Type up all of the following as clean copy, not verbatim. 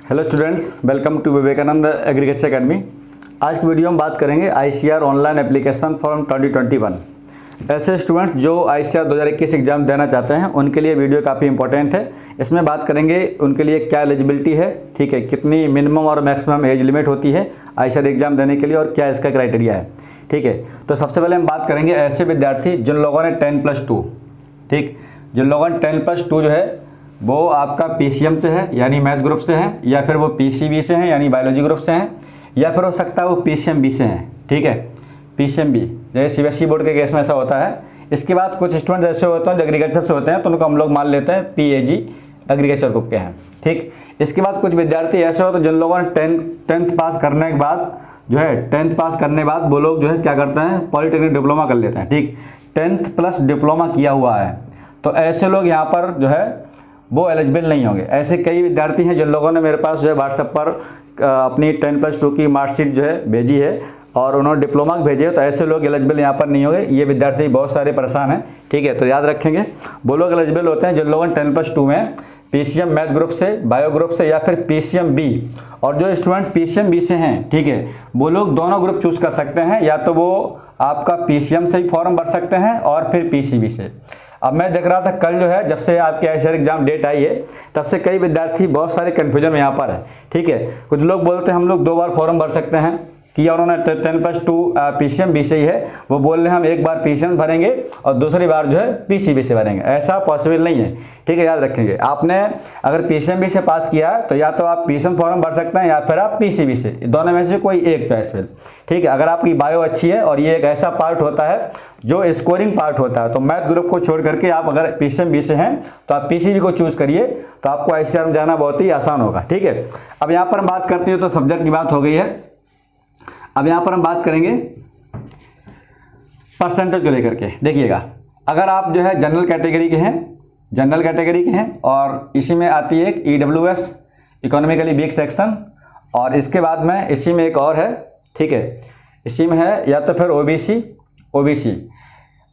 Hello students, welcome to Vivekananda agriculture academy. आज की video में बात करेंगे आईसीआर ऑनलाइन एप्लीकेशन फॉर्म 2021। ऐसे स्टूडेंट जो आईसीआर 2021 एग्जाम देना चाहते हैं उनके लिए वीडियो काफ़ी इंपॉर्टेंट है। इसमें बात करेंगे उनके लिए क्या एलिजिबिलिटी है, ठीक है, कितनी मिनिमम और मैक्सिमम एज लिमिट होती है आईसीआर एग्जाम देने के लिए और क्या इसका क्राइटेरिया है, ठीक है। तो सबसे पहले हम बात करेंगे ऐसे विद्यार्थी जिन लोगों ने 10+2, ठीक, जिन लोगों ने 10+2 जो है वो आपका पीसीएम से है यानी मैथ ग्रुप से है, या फिर वो पीसीबी से हैं यानी बायोलॉजी ग्रुप से हैं, या फिर हो सकता है वो पीसीएमबी से हैं, ठीक है, पीसीएमबी जैसे सीबीएसई बोर्ड के केस में ऐसा होता है। इसके बाद कुछ स्टूडेंट्स ऐसे होते हैं जो एग्रीकल्चर से होते हैं तो उनको हम लोग मान लेते हैं पीएजी एग्रीकल्चर ग्रुप के हैं, ठीक। इसके बाद कुछ विद्यार्थी ऐसे होते हैं जिन लोगों ने टेंथ पास करने के बाद जो है 10th पास करने के बाद वो लोग जो है क्या करते हैं, पॉलिटेक्निक डिप्लोमा कर लेते हैं, ठीक, 10th प्लस डिप्लोमा किया हुआ है। तो ऐसे लोग यहाँ पर जो है वो एलिजिबल नहीं होंगे। ऐसे कई विद्यार्थी हैं जिन लोगों ने मेरे पास जो है व्हाट्सएप पर अपनी 10+2 की मार्कशीट जो है भेजी है और उन्होंने डिप्लोमा भेजे है, तो ऐसे लोग एलिजिबल यहाँ पर नहीं होंगे। ये विद्यार्थी बहुत सारे परेशान हैं, ठीक है। तो याद रखेंगे वो लोग एलिजिबल होते हैं जिन लोगों ने 10+2 में पीसीएम मैथ ग्रुप से, बायो ग्रुप से या फिर पीसीएमबी। और जो स्टूडेंट्स पीसीएमबी से हैं, ठीक है, वो लोग दोनों ग्रुप चूज़ कर सकते हैं, या तो वो आपका पीसीएम से ही फॉर्म भर सकते हैं और फिर पीसीबी से। अब मैं देख रहा था कल जो है जब से आपके आईसीआर एग्जाम डेट आई है तब से कई विद्यार्थी बहुत सारे कन्फ्यूजन में यहाँ पर है, ठीक है। कुछ लोग बोलते हैं हम लोग 2 बार फॉर्म भर सकते हैं, किया उन्होंने 10+2 पीसीएमबी से ही है, वो बोल रहे हैं हम एक बार पीसीएम भरेंगे और दूसरी बार जो है पीसीबी से भरेंगे। ऐसा पॉसिबल नहीं है, ठीक है, याद रखेंगे। आपने अगर पीसीएमबी से पास किया तो या तो आप पीसीएम फॉर्म भर सकते हैं या फिर आप पीसीबी से, दोनों में से कोई एक चॉइस फिल, ठीक है। अगर आपकी बायो अच्छी है और ये एक ऐसा पार्ट होता है जो स्कोरिंग पार्ट होता है, तो मैथ ग्रुप को छोड़ करके आप अगर पीसीएमबी से हैं तो आप पीसीबी को चूज़ करिए, तो आपको आईसीआर में जाना बहुत ही आसान होगा, ठीक है। अब यहाँ पर हम बात करते हैं तो सब्जेक्ट की बात हो गई है। अब यहाँ पर हम बात करेंगे परसेंटेज को लेकर के। देखिएगा, अगर आप जो है जनरल कैटेगरी के हैं और इसी में आती है एक ईडब्ल्यूएस इकोनॉमिकली वीक सेक्शन, और इसके बाद में इसी में एक और है, ठीक है, इसी में है या तो फिर ओबीसी।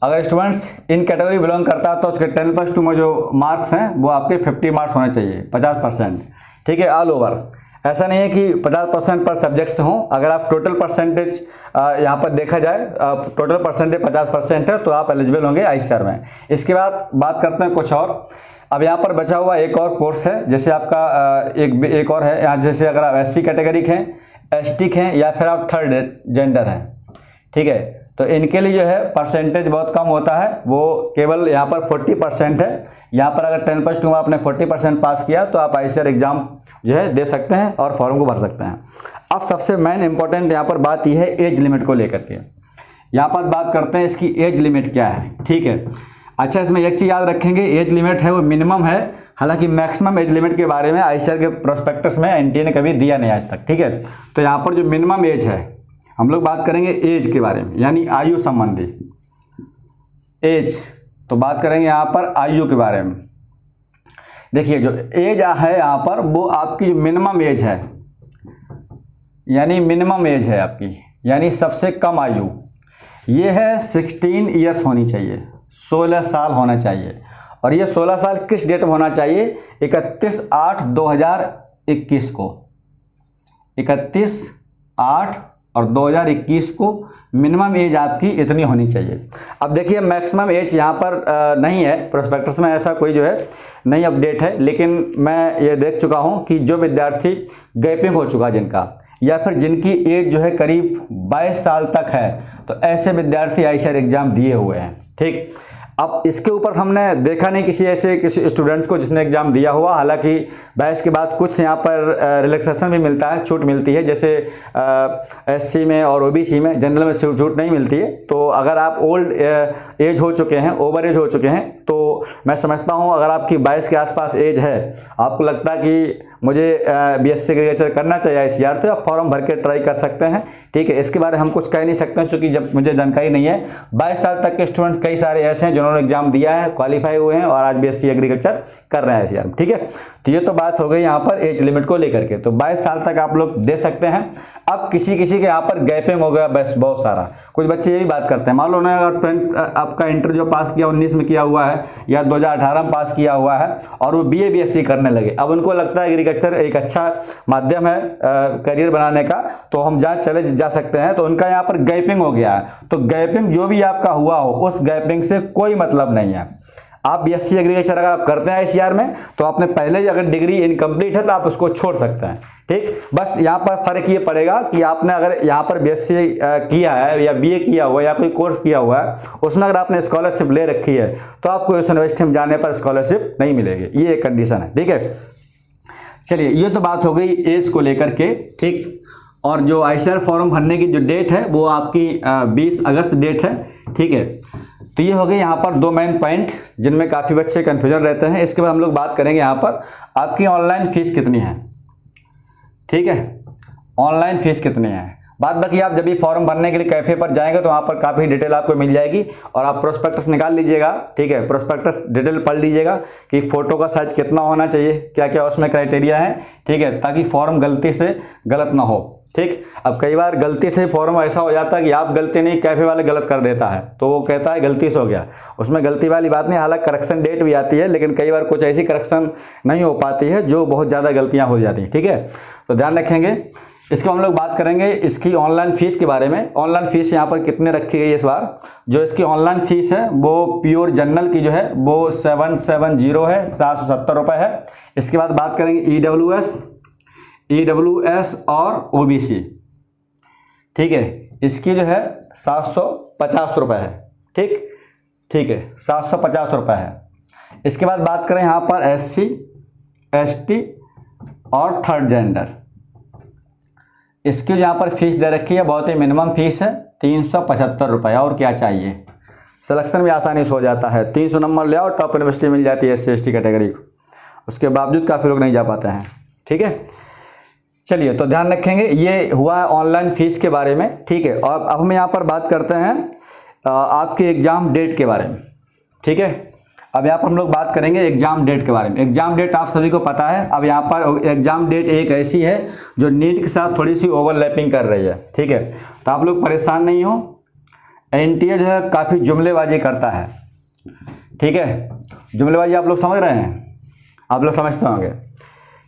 अगर स्टूडेंट्स इन कैटेगरी बिलोंग करता है तो उसके 10+2 में जो मार्क्स हैं वो आपके 50 मार्क्स होने चाहिए, 50%, ठीक है, ऑल ओवर। ऐसा नहीं है कि 50% पर सब्जेक्ट से हों। अगर आप टोटल परसेंटेज यहाँ पर देखा जाए, टोटल परसेंटेज 50% है तो आप एलिजिबल होंगे आईसीआर में। इसके बाद बात करते हैं कुछ और। अब यहाँ पर बचा हुआ एक और कोर्स है, जैसे आपका एक और है यहाँ, जैसे अगर आप एससी कैटेगरी के हैं, एसटी के हैं, या फिर आप थर्ड जेंडर हैं, ठीक है, तो इनके लिए जो है परसेंटेज बहुत कम होता है, वो केवल यहाँ पर 40% है। यहाँ पर अगर 10+2 में आपने 40% पास किया तो आप आईसीआर एग्जाम जो है दे सकते हैं और फॉर्म को भर सकते हैं। अब सबसे मेन इंपॉर्टेंट यहाँ पर बात यह है एज लिमिट को लेकर के। यहाँ पर बात करते हैं इसकी एज लिमिट क्या है, ठीक है। अच्छा, इसमें एक चीज़ याद रखेंगे, एज लिमिट है वो मिनिमम है, हालांकि मैक्सिमम एज लिमिट के बारे में आईसीआर के प्रोस्पेक्टस में एनटीए ने कभी दिया नहीं आज तक, ठीक है। तो यहाँ पर जो मिनिमम एज है, हम लोग बात करेंगे एज के बारे में, यानी आयु संबंधी एज, तो बात करेंगे यहाँ पर आयु के बारे में। देखिए, जो एज है यहाँ पर वो आपकी जो मिनिमम एज है, यानी मिनिमम एज है आपकी, यानी सबसे कम आयु, ये है 16 ईयर्स होनी चाहिए, 16 साल होना चाहिए। और ये 16 साल किस डेट में होना चाहिए? 31/8/2021 को, 31/8 और 2021 को मिनिमम एज आपकी इतनी होनी चाहिए। अब देखिए, मैक्सिमम एज यहाँ पर नहीं है, प्रोस्पेक्टस में ऐसा कोई जो है नहीं अपडेट है, लेकिन मैं ये देख चुका हूँ कि जो विद्यार्थी गैपिंग हो चुका जिनका, या फिर जिनकी एज जो है करीब 22 साल तक है, तो ऐसे विद्यार्थी आईसीआर एग्जाम दिए हुए हैं, ठीक। अब इसके ऊपर हमने देखा नहीं किसी स्टूडेंट्स को जिसने एग्ज़ाम दिया हुआ। हालांकि 22 के बाद कुछ यहाँ पर रिलैक्सेशन भी मिलता है, छूट मिलती है, जैसे एससी में और ओबीसी में, जनरल में छूट नहीं मिलती है। तो अगर आप ओल्ड एज हो चुके हैं, ओवर एज हो चुके हैं, तो मैं समझता हूँ अगर आपकी 22 के आसपास एज है, आपको लगता है कि मुझे बीएससी एग्रीकल्चर करना चाहिए आईसीआर, तो आप फॉर्म भर के ट्राई कर सकते हैं, ठीक है। इसके बारे में हम कुछ कह नहीं सकते हैं क्योंकि जब मुझे जानकारी नहीं है। 22 साल तक के स्टूडेंट कई सारे ऐसे हैं जिन्होंने एग्जाम दिया है, क्वालिफाई हुए हैं और आज बीएससी एग्रीकल्चर कर रहे हैं आईसीआर, ठीक है। तो ये तो बात हो गई यहाँ पर एज लिमिट को लेकर के, तो 22 साल तक आप लोग दे सकते हैं। अब किसी के यहाँ पर गैपिंग हो गया बस बहुत सारा, कुछ बच्चे ये भी बात करते हैं, मान लो उन्होंने अगर आपका इंटर जो पास किया 19 में किया हुआ है या 2018 में पास किया हुआ है और वो BA BSc करने लगे, अब उनको लगता है एग्रीकल्चर एक अच्छा माध्यम है करियर बनाने का, तो हम जहाँ चले जा सकते हैं, तो उनका यहाँ पर गैपिंग हो गया है। तो गैपिंग जो भी आपका हुआ हो उस गैपिंग से कोई मतलब नहीं है। आप BSc एग्रीकल्चर अगर आप करते हैं ICR में, तो आपने पहले अगर डिग्री इनकम्प्लीट है तो आप उसको छोड़ सकते हैं, ठीक। बस यहाँ पर फर्क ये पड़ेगा कि आपने अगर यहाँ पर BSc किया है या BA किया हुआ है या कोई कोर्स किया हुआ है, उसमें अगर आपने स्कॉलरशिप ले रखी है तो आपको इस यूनिवर्सिटी में जाने पर स्कॉलरशिप नहीं मिलेगी, ये एक कंडीशन है, ठीक है। चलिए, ये तो बात हो गई एज को लेकर के, ठीक। और जो ICR फॉर्म भरने की जो डेट है वो आपकी 20 अगस्त डेट है, ठीक है। तो ये हो गई यहाँ पर 2 मेन पॉइंट जिनमें काफ़ी बच्चे कन्फ्यूजन रहते हैं। इसके बाद हम लोग बात करेंगे यहाँ पर आपकी ऑनलाइन फीस कितनी है, ठीक है। ऑनलाइन फीस कितनी है, बाद बाकी आप जब भी फॉर्म भरने के लिए कैफे पर जाएंगे तो वहाँ पर काफ़ी डिटेल आपको मिल जाएगी और आप प्रोस्पेक्टस निकाल लीजिएगा, ठीक है। प्रोस्पेक्टस डिटेल पढ़ लीजिएगा कि फ़ोटो का साइज कितना होना चाहिए, क्या क्या उसमें क्राइटेरिया है, ठीक है, ताकि फॉर्म गलती से गलत ना हो, ठीक। अब कई बार गलती से फॉर्म ऐसा हो जाता है कि आप गलती नहीं, कैफे वाले गलत कर देता है, तो वो कहता है गलती से हो गया, उसमें गलती वाली बात नहीं। हालांकि करेक्शन डेट भी आती है, लेकिन कई बार कुछ ऐसी करेक्शन नहीं हो पाती है जो बहुत ज़्यादा गलतियाँ हो जाती हैं, ठीक है। तो ध्यान रखेंगे। इसको हम लोग बात करेंगे इसकी ऑनलाइन फ़ीस के बारे में। ऑनलाइन फ़ीस यहाँ पर कितने रखी गई इस बार, जो इसकी ऑनलाइन फ़ीस है वो प्योर जनरल की जो है वो 770 है, 770 रुपये है। इसके बाद बात करेंगे EWS और OBC, ठीक है, इसकी जो है 750 रुपये है, ठीक है, 750 रुपये है। इसके बाद बात करें यहाँ पर SC ST और थर्ड जेंडर, इसकी जो यहाँ पर फीस दे रखी है बहुत ही मिनिमम फीस है 375 रुपये। और क्या चाहिए, सिलेक्शन भी आसानी से हो जाता है, 300 नंबर ले आओ, टॉप यूनिवर्सिटी मिल जाती है SC ST कैटेगरी को, उसके बावजूद काफ़ी लोग नहीं जा पाते हैं, ठीक है। चलिए, तो ध्यान रखेंगे, ये हुआ ऑनलाइन फीस के बारे में, ठीक है। और अब हम यहाँ पर बात करते हैं आपके एग्ज़ाम डेट के बारे में, ठीक है। अब यहाँ पर हम लोग बात करेंगे एग्ज़ाम डेट के बारे में। एग्ज़ाम डेट आप सभी को पता है। अब यहाँ पर एग्ज़ाम डेट एक ऐसी है जो नीट के साथ थोड़ी सी ओवरलैपिंग कर रही है, ठीक है। तो आप लोग परेशान नहीं हो, NTA जो है काफ़ी जुमलेबाजी करता है, ठीक है। जुमलेबाजी आप लोग समझ रहे हैं, आप लोग समझते होंगे,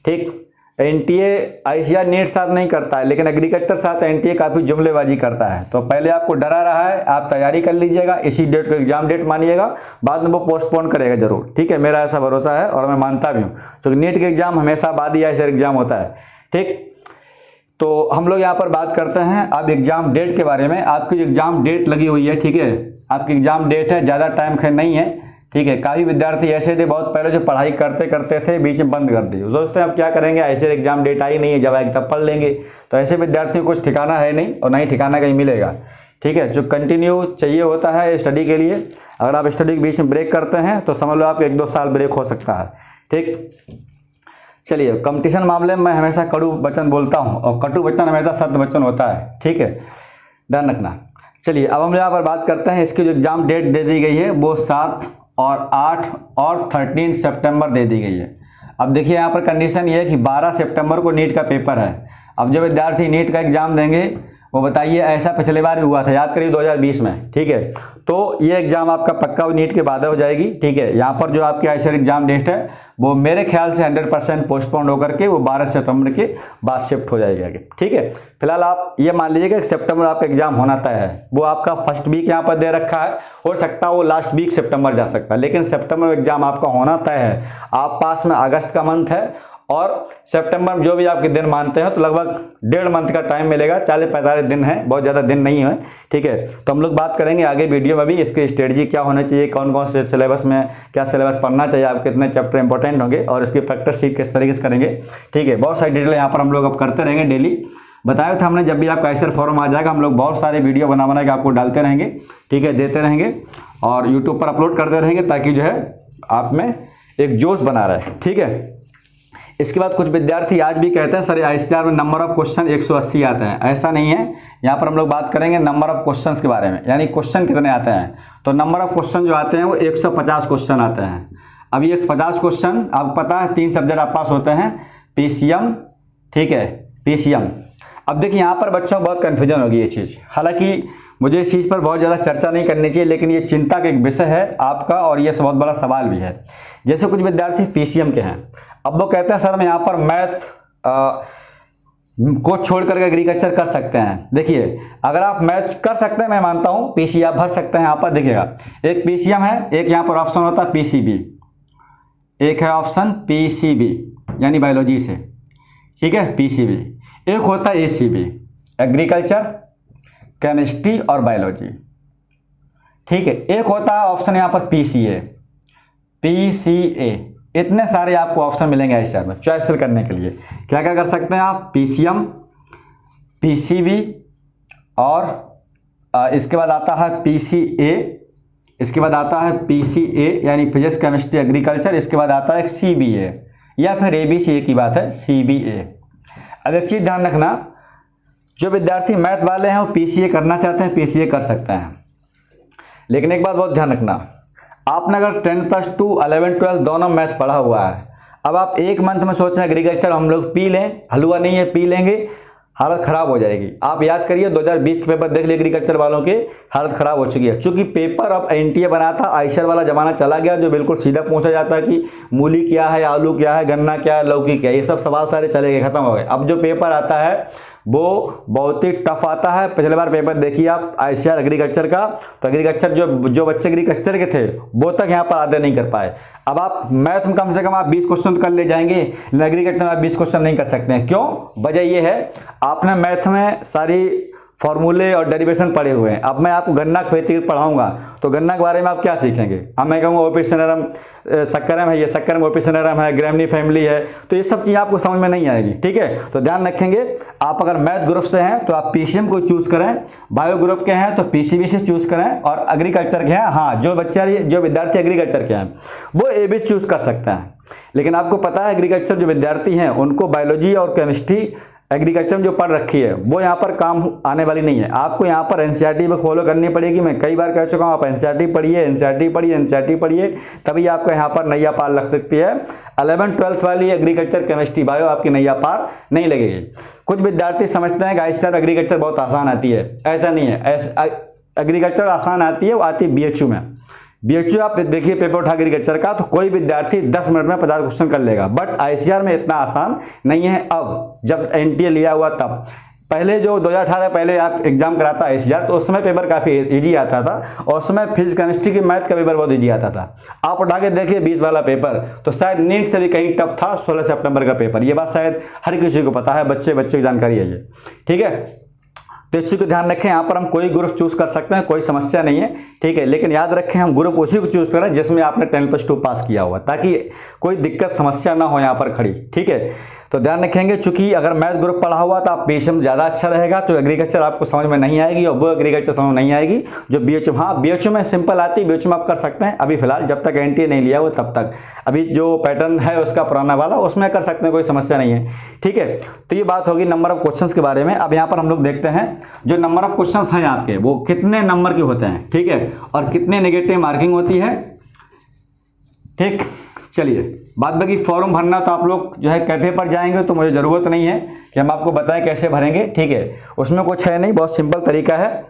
ठीक। NTA ICR नीट साथ नहीं करता है, लेकिन एग्रीकल्चर साथ NTA काफ़ी जुमलेबाजी करता है। तो पहले आपको डरा रहा है, आप तैयारी कर लीजिएगा, इसी डेट को एग्जाम डेट मानिएगा, बाद में वो पोस्टपोन करेगा जरूर, ठीक है। मेरा ऐसा भरोसा है और मैं मानता भी हूँ, क्योंकि नीट के एग्ज़ाम हमेशा बाद ही ऐसा एग्ज़ाम होता है, ठीक। तो हम लोग यहाँ पर बात करते हैं अब एग्ज़ाम डेट के बारे में। आपकी एग्ज़ाम डेट लगी हुई है, ठीक है, आपकी एग्ज़ाम डेट है, ज़्यादा टाइम खैर नहीं है, ठीक है। काफ़ी विद्यार्थी ऐसे थे बहुत पहले जो पढ़ाई करते करते थे बीच में बंद कर दी, सोचते हैं अब क्या करेंगे, ऐसे एग्जाम डेट आई नहीं है, जब आएगी तब पढ़ लेंगे। तो ऐसे विद्यार्थियों को कुछ ठिकाना है नहीं और नहीं ठिकाना कहीं मिलेगा, ठीक है। जो कंटिन्यू चाहिए होता है स्टडी के लिए, अगर आप स्टडी के बीच में ब्रेक करते हैं तो समझ लो आप 1-2 साल ब्रेक हो सकता है, ठीक। चलिए, कंपटीशन मामले में मैं हमेशा कड़ू वचन बोलता हूँ और कटु वचन हमेशा सत्य वचन होता है, ठीक है, ध्यान रखना। चलिए, अब हम यहाँ पर बात करते हैं इसकी जो एग्ज़ाम डेट दे दी गई है वो 7 और 8 और 13 सितंबर दे दी गई है। अब देखिए यहाँ पर कंडीशन ये है कि 12 सितंबर को नीट का पेपर है। अब जो विद्यार्थी नीट का एग्ज़ाम देंगे वो बताइए, ऐसा पिछले बार भी हुआ था, याद करिए 2020 में, ठीक है। तो ये एग्ज़ाम आपका पक्का नीट के बाद हो जाएगी, ठीक है। यहाँ पर जो आपकी ICR एग्ज़ाम डेट है वो मेरे ख्याल से 100% पोस्टपोन होकर के वो 12 सितंबर के बाद शिफ्ट हो जाएगी आगे, ठीक है। फिलहाल आप ये मान लीजिएगा कि सितंबर आपका एग्ज़ाम होना तय है। वो आपका फर्स्ट वीक यहाँ पर दे रखा है, हो सकता है वो लास्ट वीक सितंबर जा सकता है, लेकिन सितंबर में एग्ज़ाम आपका होना तय है। आप पास में अगस्त का मंथ है और सितंबर में जो भी आपके दिन मानते हैं तो लगभग 1.5 मंथ का टाइम मिलेगा, 40-45 दिन है, बहुत ज़्यादा दिन नहीं है, ठीक है। तो हम लोग बात करेंगे आगे वीडियो में भी इसकी स्ट्रेटजी क्या होनी चाहिए, कौन कौन से सिलेबस में क्या सिलेबस पढ़ना चाहिए, आपके कितने चैप्टर इंपॉर्टेंट होंगे और इसकी प्रैक्टिस शीट किस तरीके से करेंगे, ठीक है। बहुत सारी डिटेल यहाँ पर हम लोग अब करते रहेंगे डेली। बताया था हमने, जब भी आपका ICR फॉर्म आ जाएगा हम लोग बहुत सारे वीडियो बना के आपको डालते रहेंगे, ठीक है, देते रहेंगे और यूट्यूब पर अपलोड करते रहेंगे, ताकि जो है आप में एक जोश बना रहे, ठीक है। इसके बाद कुछ विद्यार्थी आज भी कहते हैं सर ICR में नंबर ऑफ क्वेश्चन 180 आते हैं। ऐसा नहीं है, यहाँ पर हम लोग बात करेंगे नंबर ऑफ क्वेश्चंस के बारे में, यानी क्वेश्चन कितने आते हैं। तो नंबर ऑफ क्वेश्चन जो आते हैं वो 150 क्वेश्चन आते हैं। अब ये 150 क्वेश्चन आपको पता है 3 सब्जेक्ट आप पास होते हैं, PCM, ठीक है, PCM। अब देखिए यहाँ पर बच्चों को बहुत कन्फ्यूजन होगी ये चीज़, हालांकि मुझे इस चीज़ पर बहुत ज़्यादा चर्चा नहीं करनी चाहिए, लेकिन ये चिंता का एक विषय है आपका और ये बहुत बड़ा सवाल भी है। जैसे कुछ विद्यार्थी पीसीएम के हैं, अब वो कहते हैं सर मैं यहाँ पर मैथ को छोड़ करके एग्रीकल्चर कर सकते हैं। देखिए, अगर आप मैथ कर सकते हैं, मैं मानता हूँ पीसी आप भर सकते हैं। यहाँ पर देखिएगा, एक पीसीएम है, एक यहाँ पर ऑप्शन होता है पीसीबी, एक है ऑप्शन पीसीबी यानी बायोलॉजी से, ठीक है, पीसीबी। एक होता है एसीबी, एग्रीकल्चर, केमिस्ट्री और बायोलॉजी, ठीक है। एक होता है ऑप्शन यहाँ पर पीसीए, पीसीए। इतने सारे आपको ऑप्शन मिलेंगे आईसीआर में चॉइस फिल करने के लिए। क्या क्या कर सकते हैं आप? पीसीएम, पीसीबी और इसके बाद आता है पीसीए, इसके बाद आता है पीसीए यानी फिजिक्स केमिस्ट्री एग्रीकल्चर, इसके बाद आता है सीबीए या फिर एबीसीए की बात है सीबीए। अब एक चीज़ ध्यान रखना, जो विद्यार्थी मैथ वाले हैं वो पीसीए करना चाहते हैं, पीसीए कर सकते हैं। लेकिन एक बात बहुत ध्यान रखना, आपने अगर 10+2 11 12 दोनों मैथ पढ़ा हुआ है, अब आप एक मंथ में सोच रहे हैं एग्रीकल्चर हम लोग पी लें, हलवा नहीं है पी लेंगे, हालत ख़राब हो जाएगी। आप याद करिए 2020 के पेपर देख लिए एग्रीकल्चर वालों के, हालत ख़राब हो चुकी है। चूँकि पेपर अब एनटीए बना था, आईसीआर वाला ज़माना चला गया जो बिल्कुल सीधा पूछा जाता है कि मूली क्या है, आलू क्या है, गन्ना क्या है, लौकी क्या है, ये सब सवाल सारे चले गए, खत्म हो गए। अब जो पेपर आता है वो बहुत ही टफ आता है। पिछले बार पेपर देखिए आप आईसीआर एग्रीकल्चर का, तो एग्रीकल्चर जो बच्चे एग्रीकल्चर के थे वो तक यहाँ पर आधे नहीं कर पाए। अब आप मैथ में कम से कम आप 20 क्वेश्चन कर ले जाएंगे, लेकिन एग्रीकल्चर में आप 20 क्वेश्चन नहीं कर सकते हैं। क्यों? वजह ये है, आपने मैथ में सारी फॉर्मूले और डेरिवेशन पढ़े हुए हैं। अब मैं आपको गन्ना खेती पढ़ाऊंगा तो गन्ना के बारे में आप क्या सीखेंगे? अब मैं कहूँगा ओपिसिनेरम सक्करम है, ये सक्करम ओपिसिनेरम है, ग्रेमनी फैमिली है, तो ये सब चीज़ आपको समझ में नहीं आएगी, ठीक है। तो ध्यान रखेंगे, आप अगर मैथ ग्रुप से हैं तो आप पीसीएम को चूज़ करें, बायो ग्रुप के हैं तो पीसीबी से चूज़ करें, और एग्रीकल्चर के हैं, हाँ जो विद्यार्थी एग्रीकल्चर के हैं वो एबीसी चूज़ कर सकते हैं। लेकिन आपको पता है एग्रीकल्चर जो विद्यार्थी हैं उनको बायोलॉजी और केमिस्ट्री एग्रीकल्चर में जो पढ़ रखी है वो यहाँ पर काम आने वाली नहीं है। आपको यहाँ पर एनसीईआरटी में फॉलो करनी पड़ेगी। मैं कई बार कह चुका हूँ, आप एनसीईआरटी पढ़िए, एनसीईआरटी पढ़िए, एनसीईआरटी पढ़िए, तभी आपका यहाँ पर नैया पार लग सकती है। 11 12 वाली एग्रीकल्चर केमिस्ट्री बायो आपकी नैया पार नहीं लगेगी। कुछ विद्यार्थी समझते हैं कि आईसीआर एग्रीकल्चर बहुत आसान आती है, ऐसा नहीं है। एग्रीकल्चर आसान आती है, वो आती है बीएचयू में। बीएचयू आप देखिए पेपर उठा एग्रीकल्चर का तो कोई विद्यार्थी 10 मिनट में 50 क्वेश्चन कर लेगा, बट आईसीआर में इतना आसान नहीं है। अब जब एनटीए लिया हुआ तब, पहले जो 2018 पहले आप एग्जाम कराता आईसीआर तो उस समय पेपर काफ़ी इजी आता था, और उस समय फिजिक्स केमिस्ट्री की मैथ का पेपर बहुत इजी आता था। आप उठा के देखिए 20 वाला पेपर, तो शायद नीट से भी कहीं टफ था 16 सितंबर का पेपर। ये बात शायद हर किसी को पता है, बच्चे की जानकारी है ये, ठीक है। तो इस चीज़ को ध्यान रखें, यहाँ पर हम कोई ग्रुप चूज कर सकते हैं, कोई समस्या नहीं है, ठीक है। लेकिन याद रखें हम ग्रुप उसी को चूज करें जिसमें आपने 10+2 पास किया हुआ, ताकि कोई दिक्कत समस्या ना हो यहाँ पर खड़ी, ठीक है। तो ध्यान रखेंगे, चूंकि अगर मैथ ग्रुप पढ़ा हुआ तो आप पीसीएम ज़्यादा अच्छा रहेगा, तो एग्रीकल्चर आपको समझ में नहीं आएगी, और वो एग्रीकल्चर समझ में नहीं आएगी जो बीएचयू, हाँ बीएचयू में सिंपल आती है, बीएचयू में आप कर सकते हैं अभी फिलहाल, जब तक एनटीए नहीं लिया हो तब तक। अभी जो पैटर्न है उसका पुराना वाला उसमें कर सकते हैं, कोई समस्या नहीं है, ठीक है। तो ये बात होगी नंबर ऑफ क्वेश्चन के बारे में। अब यहाँ पर हम लोग देखते हैं जो नंबर ऑफ क्वेश्चन हैं आपके वो कितने नंबर के होते हैं, ठीक है, और कितने नेगेटिव मार्किंग होती है, ठीक। चलिए, बाद बाकी फॉर्म भरना तो आप लोग जो है कैफे पर जाएंगे, तो मुझे ज़रूरत नहीं है कि हम आपको बताएं कैसे भरेंगे, ठीक है। उसमें कुछ है नहीं, बहुत सिंपल तरीका है।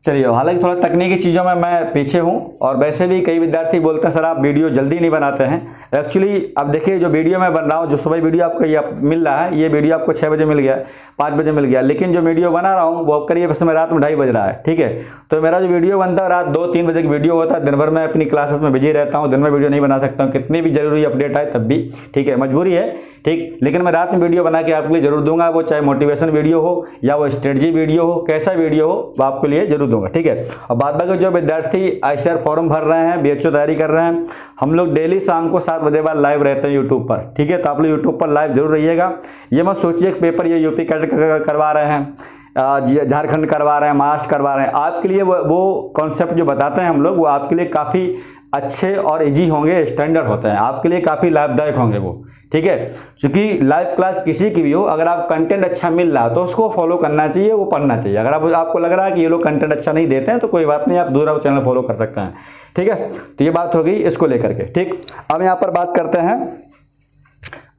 चलिए, हालांकि थोड़ा तकनीकी चीज़ों में मैं पीछे हूं, और वैसे भी कई विद्यार्थी बोलते हैं सर आप वीडियो जल्दी नहीं बनाते हैं। एक्चुअली अब देखिए जो वीडियो मैं बन रहा हूं, जो सुबह वीडियो आपको ये मिल रहा है, ये वीडियो आपको 6 बजे मिल गया, 5 बजे मिल गया, लेकिन जो वीडियो बना रहा हूँ वो करिए बस में रात में 2:30 बज रहा है, ठीक है। तो मेरा जो वीडियो बनता है रात 2-3 बजे की वीडियो होता है। दिन भर मैं अपनी क्लासेस में बिजी रहता हूँ, दिन में वीडियो नहीं बना सकता हूँ, कितनी भी जरूरी अपडेट आए तब भी, ठीक है, मजबूरी है, ठीक। लेकिन मैं रात में वीडियो बना के आपके लिए जरूर दूंगा, वो चाहे मोटिवेशन वीडियो हो या वो स्ट्रेटजी वीडियो हो, कैसा वीडियो हो वो आपके लिए जरूर दूंगा, ठीक है। और बाद बाकी जो विद्यार्थी आईसीआर फॉर्म भर रहे हैं, बीएचयू तैयारी कर रहे हैं, हम लोग डेली शाम को 7 बजे बाद लाइव रहते हैं यूट्यूब पर, ठीक है। तो आप लोग यूट्यूब पर लाइव जरूर रहिएगा। ये मत सोचिए कि पेपर ये यूपी करवा रहे हैं, झारखंड करवा रहे हैं, महाराष्ट्र करवा रहे हैं। आपके लिए वो कॉन्सेप्ट जो बताते हैं हम लोग वो आपके लिए काफ़ी अच्छे और ईजी होंगे, स्टैंडर्ड होते हैं, आपके लिए काफ़ी लाभदायक होंगे वो, ठीक है। क्योंकि लाइव क्लास किसी की भी हो, अगर आप कंटेंट अच्छा मिल रहा है तो उसको फॉलो करना चाहिए, वो पढ़ना चाहिए। अगर आपको लग रहा है कि ये लोग कंटेंट अच्छा नहीं देते हैं तो कोई बात नहीं, आप दूसरा चैनल फॉलो कर सकते हैं, ठीक है। तो ये बात होगी इसको लेकर के, ठीक। अब यहाँ पर बात करते हैं,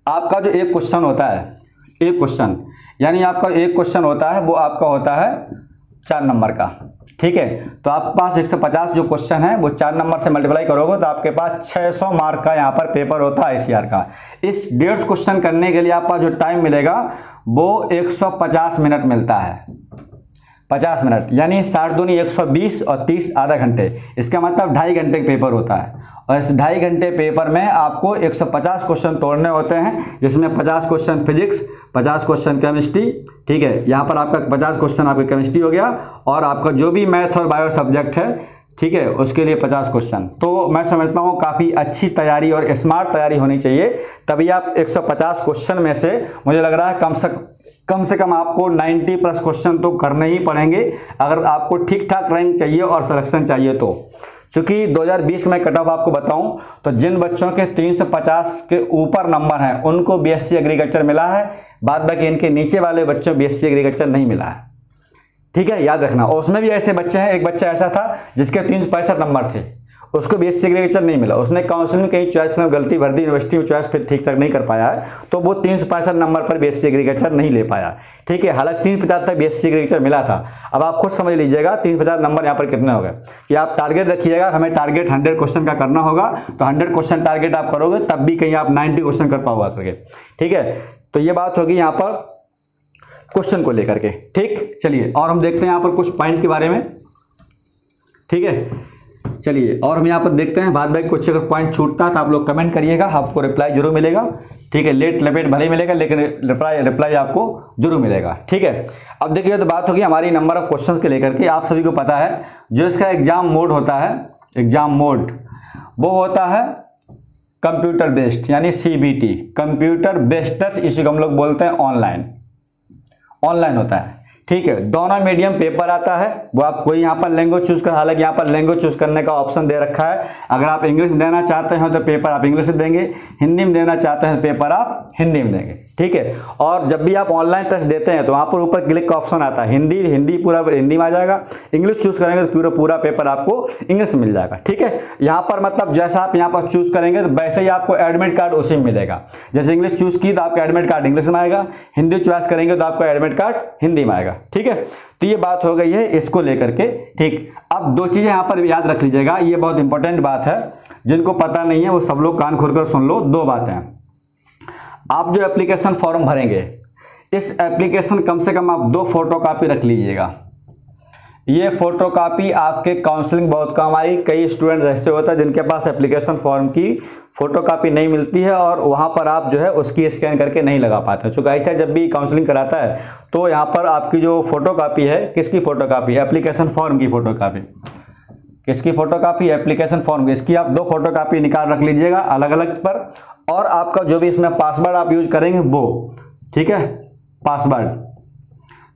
आपका जो एक क्वेश्चन होता है, एक क्वेश्चन यानी आपका एक क्वेश्चन होता है वो आपका होता है 4 नंबर का, ठीक है। तो आपके पास 150 जो क्वेश्चन है वो 4 नंबर से मल्टीप्लाई करोगे तो आपके पास 600 मार्क का यहाँ पर पेपर होता है ICR का। इस 150 क्वेश्चन करने के लिए आपके पास जो टाइम मिलेगा वो 150 मिनट मिलता है, 50 मिनट, यानी 60 दूनी 120 और 30 आधा घंटे। इसका मतलब 2.5 घंटे का पेपर होता है और इस 2.5 घंटे पेपर में आपको 150 क्वेश्चन तोड़ने होते हैं, जिसमें 50 क्वेश्चन फिजिक्स, 50 क्वेश्चन केमिस्ट्री, ठीक है। यहाँ पर आपका 50 क्वेश्चन आपका केमिस्ट्री हो गया और आपका जो भी मैथ और बायो सब्जेक्ट है, ठीक है, उसके लिए 50 क्वेश्चन। तो मैं समझता हूँ काफ़ी अच्छी तैयारी और स्मार्ट तैयारी होनी चाहिए, तभी आप 150 क्वेश्चन में से मुझे लग रहा है कम से कम आपको 90 प्लस क्वेश्चन तो करने ही पड़ेंगे अगर आपको ठीक ठाक रैंक चाहिए और सिलेक्शन चाहिए तो। क्योंकि 2020 में कट ऑफ आपको बताऊं तो जिन बच्चों के 350 के ऊपर नंबर हैं उनको BSc एग्रीकल्चर मिला है, बाद बाकी इनके नीचे वाले बच्चों BSc एग्रीकल्चर नहीं मिला है, ठीक है, याद रखना। और उसमें भी ऐसे बच्चे हैं, एक बच्चा ऐसा था जिसके 365 नंबर थे, उसको BSc एग्रीकल्चर नहीं मिला, उसने काउंसिलिंग में कहीं चॉइस में गलती भर दी, यूनिवर्सिटी में चॉइस फिर ठीक ठाक नहीं कर पाया है, तो वो 365 नंबर पर BSc एग्रीकल्चर नहीं ले पाया, ठीक है। हालांकि 350 तक BSc एग्रीकल्चर मिला था। अब आप खुद समझ लीजिएगा 350 नंबर यहाँ पर कितने हो गए कि आप टारगेट रखिएगा, हमें टारगेट 100 क्वेश्चन का करना होगा, तो 100 क्वेश्चन टारगेट आप करोगे तब भी कहीं आप 90 क्वेश्चन कर पाओगे करके, ठीक है। तो ये बात होगी यहाँ पर क्वेश्चन को लेकर के, ठीक। चलिए और हम देखते हैं यहाँ पर कुछ पॉइंट के बारे में, ठीक है। चलिए और हम यहाँ पर देखते हैं, बाद में कुछ अगर पॉइंट छूटता है तो आप लोग कमेंट करिएगा, आपको रिप्लाई जरूर मिलेगा, ठीक है। लेट लपेट भले मिलेगा लेकिन रिप्लाई आपको जरूर मिलेगा, ठीक है। अब देखिए तो बात होगी हमारी नंबर ऑफ क्वेश्चंस के लेकर के। आप सभी को पता है जो इसका एग्जाम मोड होता है, एग्जाम मोड वो होता है कंप्यूटर बेस्ड, यानी CBT, कंप्यूटर बेस्ड टेस्ट, इसी को हम लोग बोलते हैं ऑनलाइन होता है, ठीक है। दोनों मीडियम पेपर आता है, वो आप कोई यहाँ पर लैंग्वेज चूज कर, हालांकि यहाँ पर लैंग्वेज चूज करने का ऑप्शन दे रखा है। अगर आप इंग्लिश देना चाहते हैं तो पेपर आप इंग्लिश में देंगे, हिंदी में देना चाहते हैं तो पेपर आप हिंदी में देंगे, ठीक है। और जब भी आप ऑनलाइन टेस्ट देते हैं तो वहाँ पर ऊपर क्लिक का ऑप्शन आता है, हिंदी पूरा हिंदी में आ जाएगा, इंग्लिश चूज करेंगे तो पूरा पेपर आपको इंग्लिश में मिल जाएगा, ठीक है। यहाँ पर मतलब जैसा आप यहाँ पर चूज करेंगे तो वैसे ही आपको एडमिट कार्ड उसी में मिलेगा। जैसे इंग्लिश चूज की तो आपका एडमिट कार्ड इंग्लिश में आएगा, हिंदी चॉइस करेंगे तो आपका एडमिट कार्ड हिंदी में आएगा, ठीक है। तो ये बात हो गई है इसको लेकर के, ठीक। अब 2 चीजें यहाँ पर याद रख लीजिएगा, ये बहुत इंपॉर्टेंट बात है, जिनको पता नहीं है वो सब लोग कान खोलकर सुन लो। 2 बातें, आप जो एप्लीकेशन फॉर्म भरेंगे, इस एप्लीकेशन कम से कम आप 2 फोटोकॉपी रख लीजिएगा। ये फोटोकॉपी आपके काउंसलिंग बहुत काम आई। कई स्टूडेंट्स ऐसे होते हैं जिनके पास एप्लीकेशन फॉर्म की फोटोकॉपी नहीं मिलती है और वहाँ पर आप जो है उसकी स्कैन करके नहीं लगा पाते। चूँकि ऐसा जब भी काउंसलिंग कराता है तो यहाँ पर आपकी जो फोटोकॉपी है, किसकी फोटोकॉपी, एप्लीकेशन फॉर्म की फोटोकॉपी, किसकी फोटोकॉपी, एप्लीकेशन फॉर्म की, इसकी आप 2 फोटोकॉपी निकाल रख लीजिएगा अलग अलग पर। और आपका जो भी इसमें पासवर्ड आप यूज करेंगे वो, ठीक है, पासवर्ड,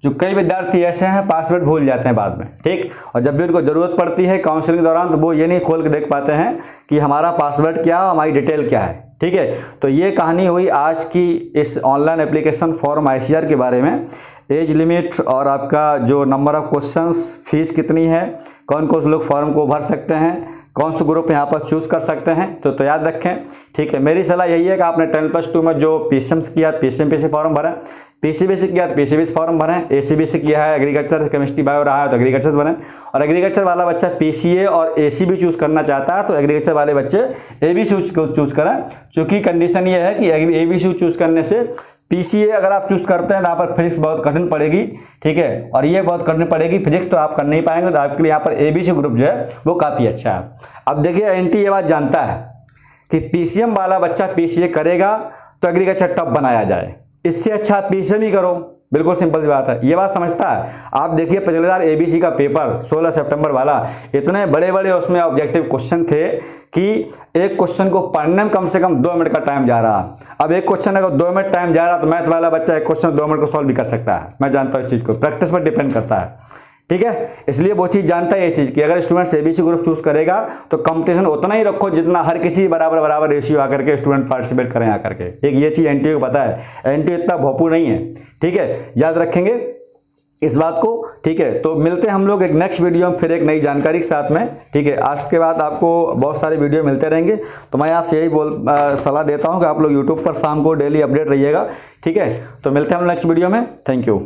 जो कई विद्यार्थी ऐसे हैं पासवर्ड भूल जाते हैं बाद में, ठीक। और जब भी उनको ज़रूरत पड़ती है काउंसलिंग के दौरान तो वो ये नहीं खोल के देख पाते हैं कि हमारा पासवर्ड क्या है, हमारी डिटेल क्या है, ठीक है। तो ये कहानी हुई आज की इस ऑनलाइन एप्लीकेशन फॉर्म ICR के बारे में। एज लिमिट और आपका जो नंबर ऑफ क्वेश्चंस, फीस कितनी है, कौन कौन लोग फॉर्म को भर सकते हैं, कौन सा ग्रुप यहाँ पर चूज़ कर सकते हैं, तो याद रखें, ठीक है। मेरी सलाह यही है कि आपने 10+2 में जो PCMs किया PCM फॉर्म भरें, PCBC किया तो PCBC फॉर्म भरें, ACBC किया है एग्रीकल्चर केमिस्ट्री बायो रहा है तो एग्रीकल्चर भरें, और एग्रीकल्चर वाला बच्चा PCA और AC भी चूज़ करना चाहता है तो एग्रीकल्चर वाले बच्चे ABC चूज़ करें। क्योंकि कंडीशन ये है कि ABC चूज़ करने से PCA अगर आप चूज़ करते हैं तो यहाँ पर फिजिक्स बहुत कठिन पड़ेगी, ठीक है, और ये बहुत कठिन पड़ेगी फिजिक्स, तो आप कर नहीं पाएंगे। तो आपके लिए यहाँ पर ABC ग्रुप जो है वो काफ़ी अच्छा है। अब देखिए NT ये बात जानता है कि PCM वाला बच्चा PCA करेगा तो एग्रीकल्चर टॉप बनाया जाए, इससे अच्छा PCM ही करो, बिल्कुल सिंपल सी बात है, ये बात समझता है। आप देखिए पिछले बार ABC का पेपर 16 सितंबर वाला, इतने बड़े बड़े उसमें ऑब्जेक्टिव क्वेश्चन थे कि एक क्वेश्चन को पढ़ने में कम से कम 2 मिनट का टाइम जा रहा। अब एक क्वेश्चन अगर 2 मिनट टाइम जा रहा तो मैथ वाला बच्चा एक क्वेश्चन 2 मिनट को सॉल्व भी कर सकता है। मैं जानता हूँ इस चीज़ को, प्रैक्टिस पर डिपेंड करता है, ठीक है। इसलिए वो चीज़ जानता है ये चीज़ कि अगर स्टूडेंट ABC ग्रुप चूज करेगा तो कंपटीशन उतना ही रखो जितना हर किसी बराबर रेशियो आकर के स्टूडेंट पार्टिसिपेट करें आकर के, ठीक। ये चीज़ NT को पता है, NT इतना भोपू नहीं है, ठीक है, याद रखेंगे इस बात को, ठीक है। तो मिलते हैं हम लोग एक नेक्स्ट वीडियो में फिर एक नई जानकारी के साथ में, ठीक है। आज के बाद आपको बहुत सारे वीडियो मिलते रहेंगे, तो मैं आपसे यही सलाह देता हूं कि आप लोग YouTube पर शाम को डेली अपडेट रहिएगा, ठीक है। तो मिलते हैं हम नेक्स्ट वीडियो में, थैंक यू।